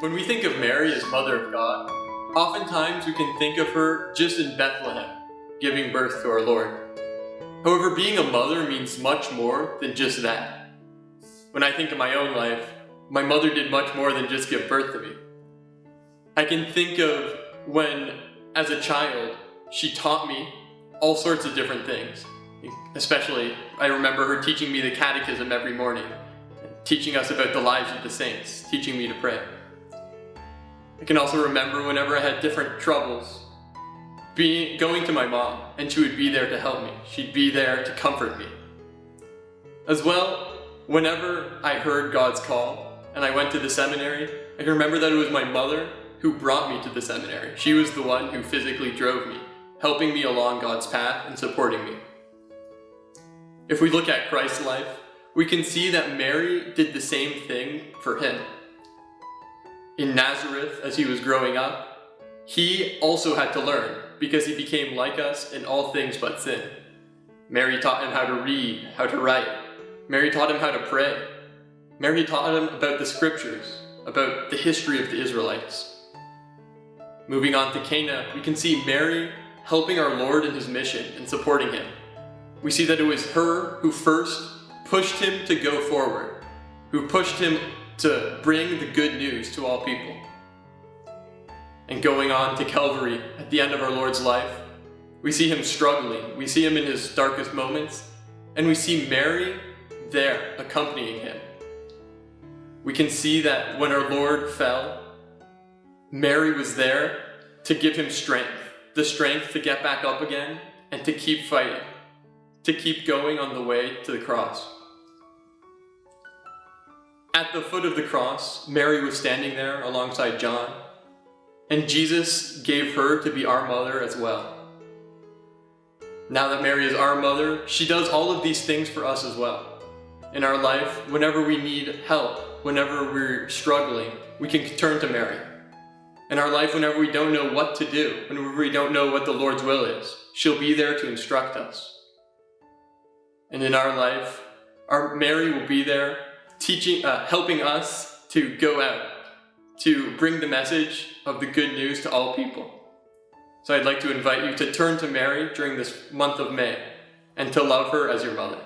When we think of Mary as Mother of God, oftentimes we can think of her just in Bethlehem, giving birth to our Lord. However, being a mother means much more than just that. When I think of my own life, my mother did much more than just give birth to me. I can think of when, as a child, she taught me all sorts of different things. Especially, I remember her teaching me the catechism every morning, teaching us about the lives of the saints, teaching me to pray. I can also remember whenever I had different troubles, going to my mom, and she would be there to help me. She'd be there to comfort me. As well, whenever I heard God's call and I went to the seminary, I can remember that it was my mother who brought me to the seminary. She was the one who physically drove me, helping me along God's path and supporting me. If we look at Christ's life, we can see that Mary did the same thing for him. In Nazareth, as he was growing up, he also had to learn because he became like us in all things but sin. Mary taught him how to read, how to write. Mary taught him how to pray. Mary taught him about the scriptures, about the history of the Israelites. Moving on to Cana, we can see Mary helping our Lord in his mission and supporting him. We see that it was her who first pushed him to go forward, who pushed him to bring the good news to all people. And going on to Calvary, at the end of our Lord's life, we see him struggling, we see him in his darkest moments, and we see Mary there accompanying him. We can see that when our Lord fell, Mary was there to give him strength, the strength to get back up again and to keep fighting, to keep going on the way to the cross. At the foot of the cross, Mary was standing there alongside John, and Jesus gave her to be our mother as well. Now that Mary is our mother, she does all of these things for us as well. In our life, whenever we need help, whenever we're struggling, we can turn to Mary. In our life, whenever we don't know what to do, whenever we don't know what the Lord's will is, she'll be there to instruct us. And in our life, our Mary will be there helping us to go out, to bring the message of the good news to all people. So I'd like to invite you to turn to Mary during this month of May and to love her as your mother.